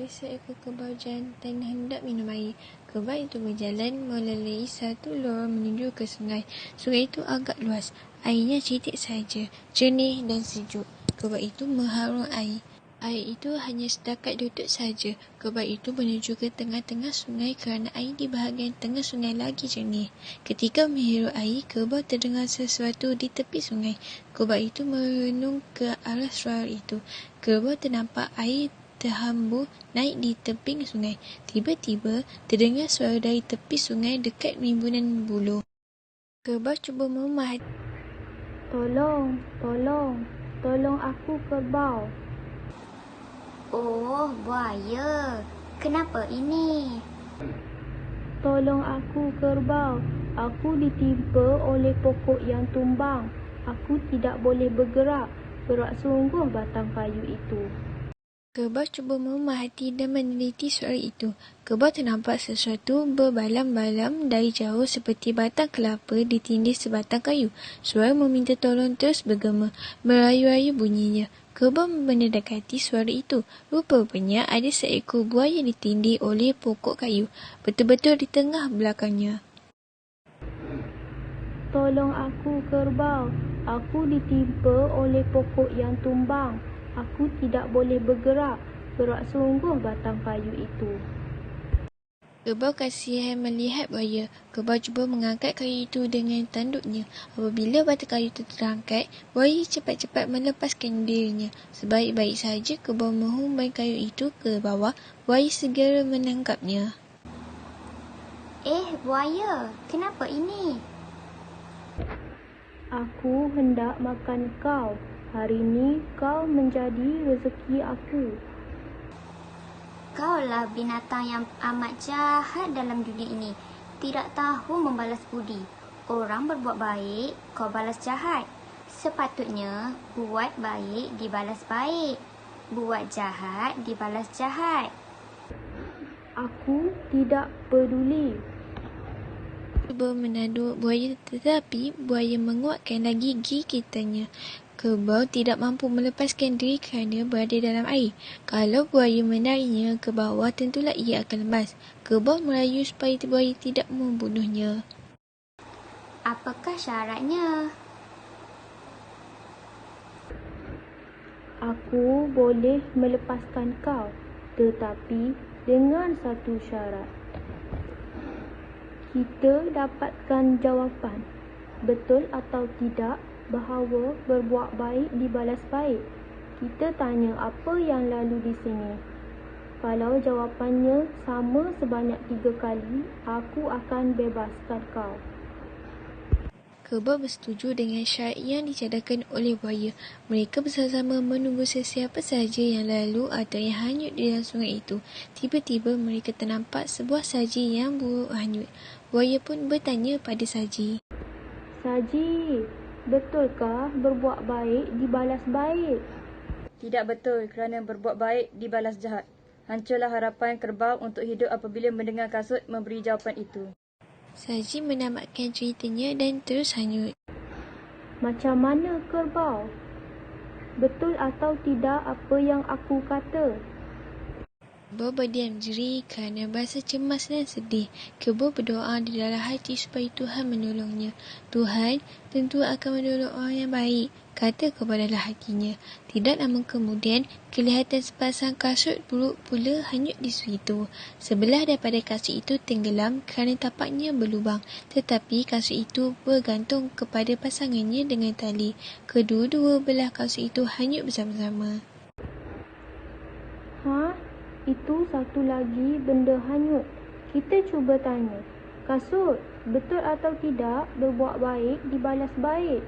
seekor kerbau jantan hendak minum air. Kerbau itu berjalan melalui satu lorong menuju ke sungai. Sungai itu agak luas. Airnya cetek saja, jernih dan sejuk. Kerbau itu mengharung air. Air itu hanya setakat lutut saja. Kerbau itu menuju ke tengah-tengah sungai kerana air di bahagian tengah sungai lagi jernih. Ketika menghirup air, kerbau terdengar sesuatu di tepi sungai. Kerbau itu merenung ke arah suara itu. Kerbau ternampak air terhambur naik di tebing sungai. Tiba-tiba terdengar suara dari tepi sungai dekat rimbunan buluh. Kerbau cuba memahati. Tolong, tolong, tolong aku kerbau. Oh, buaya. Kenapa ini? Tolong aku kerbau. Aku ditimpa oleh pokok yang tumbang. Aku tidak boleh bergerak. Berat sungguh batang kayu itu. Kerbau cuba memahati dan meneliti suara itu. Kerbau ternampak sesuatu berbalam-balam dari jauh seperti batang kelapa ditindih sebatang kayu. Suara meminta tolong terus bergema, merayu-rayu bunyinya. Kerbau mendekati suara itu. Rupanya ada seekor buaya ditindih oleh pokok kayu, betul-betul di tengah belakangnya. Tolong aku kerbau. Aku ditimpa oleh pokok yang tumbang. Aku tidak boleh bergerak. Berat sungguh batang kayu itu. Kerbau kasihan melihat buaya. Kerbau cuba mengangkat kayu itu dengan tanduknya. Apabila batang kayu itu terangkat, buaya cepat-cepat melepaskan dirinya. Sebaik-baik saja kerbau menghumban kayu itu ke bawah, buaya segera menangkapnya. Buaya, kenapa ini? Aku hendak makan kau. Hari ini kau menjadi rezeki aku. Kaulah binatang yang amat jahat dalam dunia ini. Tidak tahu membalas budi. Orang berbuat baik, kau balas jahat. Sepatutnya buat baik dibalas baik. Buat jahat dibalas jahat. Aku tidak peduli. Cuba menaduk buaya tetapi buaya menguatkan lagi gigitannya. Kerbau tidak mampu melepaskan diri kerana berada dalam air. Kalau buaya menariknya ke bawah, tentulah ia akan lemas. Kerbau merayu supaya buaya tidak membunuhnya. Apakah syaratnya? Aku boleh melepaskan kau, tetapi dengan satu syarat. Kita dapatkan jawapan, betul atau tidak, bahawa berbuat baik dibalas baik. Kita tanya apa yang lalu di sini. Kalau jawapannya sama sebanyak 3 kali, aku akan bebaskan kau. Kerbau bersetuju dengan syarat yang dicadangkan oleh buaya. Mereka bersama-sama menunggu sesiapa sahaja yang lalu atau yang hanyut di dalam sungai itu. Tiba-tiba mereka ternampak sebuah saji yang buruk hanyut. Buaya pun bertanya pada saji. Saji, betulkah berbuat baik dibalas baik? Tidak betul kerana berbuat baik dibalas jahat. Hancurlah harapan kerbau untuk hidup apabila mendengar kasut memberi jawapan itu. Saji menamatkan ceritanya dan terus hanyut. Macam mana kerbau? Betul atau tidak apa yang aku kata? Kerbau berdiam diri kerana berasa cemas dan sedih. Kerbau berdoa di dalam hati supaya Tuhan menolongnya. Tuhan tentu akan menolong orang yang baik, kata kerbau dalam hatinya. Tidak lama kemudian, kelihatan sepasang kasut buruk pula hanyut di situ. Sebelah daripada kasut itu tenggelam kerana tapaknya berlubang. Tetapi kasut itu bergantung kepada pasangannya dengan tali. Kedua-dua belah kasut itu hanyut bersama-sama. Itu satu lagi benda hanyut. Kita cuba tanya. Kasut, betul atau tidak berbuat baik dibalas baik?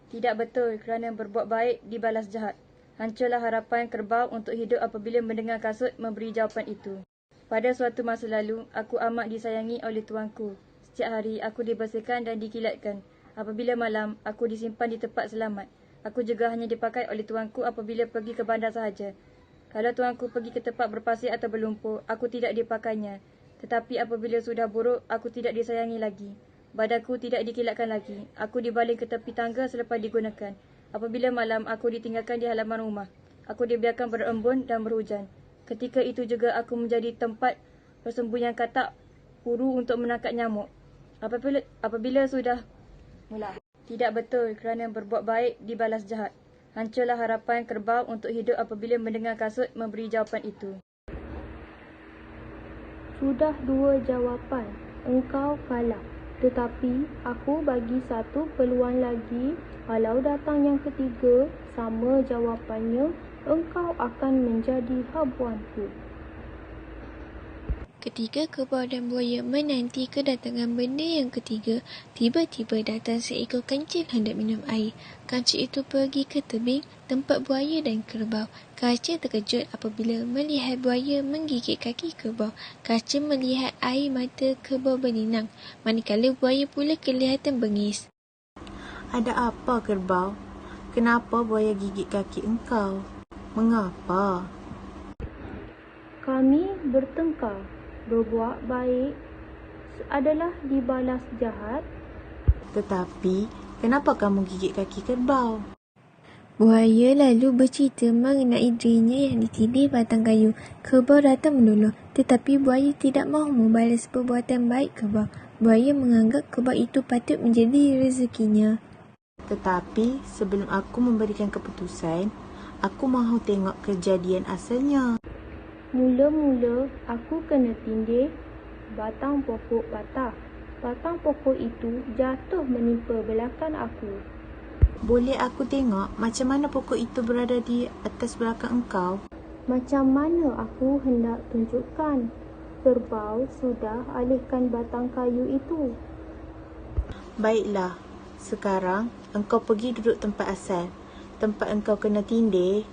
Tidak betul kerana berbuat baik dibalas jahat. Hancurlah harapan kerbau untuk hidup apabila mendengar kasut memberi jawapan itu. Pada suatu masa lalu, aku amat disayangi oleh tuanku. Setiap hari aku dibersihkan dan dikilatkan. Apabila malam, aku disimpan di tempat selamat. Aku juga hanya dipakai oleh tuanku apabila pergi ke bandar sahaja. Kalau tuanku pergi ke tempat berpasir atau berlumpur, aku tidak dipakainya. Tetapi apabila sudah buruk, aku tidak disayangi lagi. Badanku tidak dikilatkan lagi. Aku dibaling ke tepi tangga selepas digunakan. Apabila malam, aku ditinggalkan di halaman rumah. Aku dibiarkan berembun dan berhujan. Ketika itu juga aku menjadi tempat persembunyian katak puru untuk menangkap nyamuk. Apabila sudah mula. Tidak betul, kerana berbuat baik dibalas jahat. Hancurlah harapan kerbau untuk hidup apabila mendengar kasut memberi jawapan itu. Sudah 2 jawapan. Engkau kalah. Tetapi aku bagi satu peluang lagi. Kalau datang yang ketiga, sama jawapannya, engkau akan menjadi habuanku. Ketika kerbau dan buaya menanti kedatangan benda yang ketiga, tiba-tiba datang seekor kancil hendak minum air. Kancil itu pergi ke tebing tempat buaya dan kerbau. Kancil terkejut apabila melihat buaya menggigit kaki kerbau. Kancil melihat air mata kerbau berlinang, manakala buaya pula kelihatan bengis. Ada apa, kerbau? Kenapa buaya gigit kaki engkau? Mengapa? Kami bertengkar. Berbuat baik adalah dibalas jahat. Tetapi, kenapa kamu gigit kaki kerbau? Buaya lalu bercerita mengenai dirinya yang ditindih batang kayu. Kerbau datang menolong, tetapi buaya tidak mahu membalas perbuatan baik kerbau. Buaya menganggap kerbau itu patut menjadi rezekinya. Tetapi, sebelum aku memberikan keputusan, aku mahu tengok kejadian asalnya. Mula-mula aku kena tindih, batang pokok patah. Batang pokok itu jatuh menimpa belakang aku. Boleh aku tengok macam mana pokok itu berada di atas belakang engkau? Macam mana aku hendak tunjukkan? Kerbau sudah alihkan batang kayu itu. Baiklah, sekarang engkau pergi duduk tempat asal. Tempat engkau kena tindih.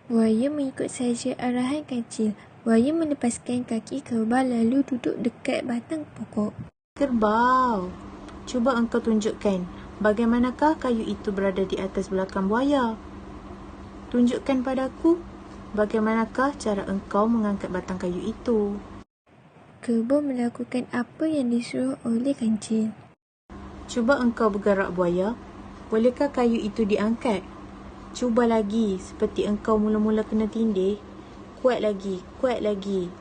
Buaya mengikut saja arahan kancil. Buaya melepaskan kaki kerbau lalu duduk dekat batang pokok. Kerbau, cuba engkau tunjukkan bagaimanakah kayu itu berada di atas belakang buaya. Tunjukkan padaku bagaimanakah cara engkau mengangkat batang kayu itu. Kerbau melakukan apa yang disuruh oleh kancil. Cuba engkau bergerak, buaya. Bolehkah kayu itu diangkat? Cuba lagi, seperti engkau mula-mula kena tindih. Kuat lagi, kuat lagi.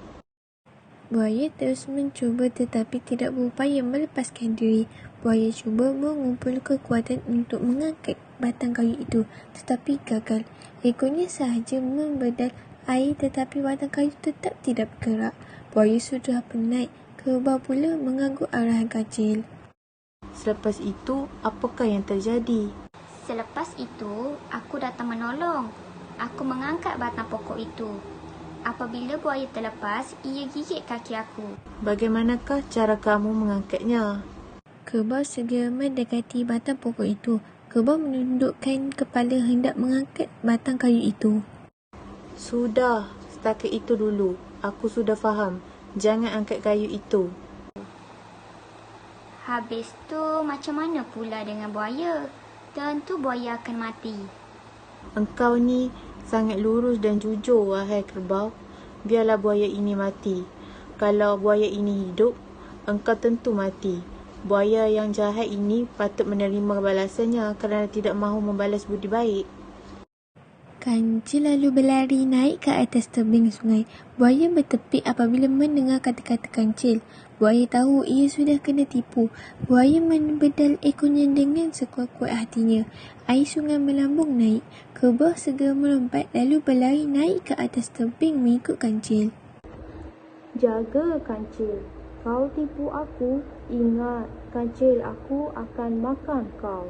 Buaya terus mencuba tetapi tidak berupaya melepaskan diri. Buaya cuba mengumpul kekuatan untuk mengangkat batang kayu itu, tetapi gagal. Ekornya sahaja membedal air tetapi batang kayu tetap tidak bergerak. Buaya sudah penat. Kerbau pula mengganggu arahan kancil. Selepas itu, apakah yang terjadi? Selepas itu, aku datang menolong. Aku mengangkat batang pokok itu. Apabila buaya terlepas, ia gigit kaki aku. Bagaimanakah cara kamu mengangkatnya? Kerbau segera mendekati batang pokok itu. Kerbau menundukkan kepala hendak mengangkat batang kayu itu. Sudah, setakat itu dulu. Aku sudah faham. Jangan angkat kayu itu. Habis tu, macam mana pula dengan buaya? Tentu buaya akan mati. Engkau ni sangat lurus dan jujur, wahai kerbau. Biarlah buaya ini mati. Kalau buaya ini hidup, engkau tentu mati. Buaya yang jahat ini patut menerima balasannya kerana tidak mahu membalas budi baik. Kancil lalu berlari naik ke atas tebing sungai. Buaya bertepik apabila mendengar kata-kata kancil. Buaya tahu ia sudah kena tipu. Buaya membedal ekornya dengan sekuat-kuat hatinya. Air sungai melambung naik. Kerbau segera melompat lalu berlari naik ke atas tebing mengikut kancil. Jaga kancil. Kau tipu aku. Ingat, kancil aku akan makan kau.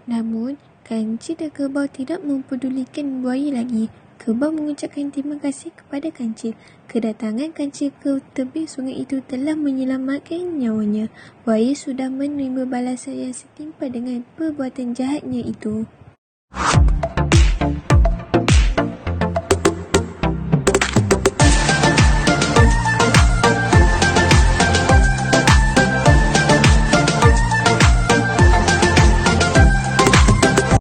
Namun, kancil dan kerbau tidak mempedulikan buaya lagi. Kerbau mengucapkan terima kasih kepada kancil. Kedatangan kancil ke tebing sungai itu telah menyelamatkan nyawanya. Buaya sudah menerima balasan yang setimpal dengan perbuatan jahatnya itu.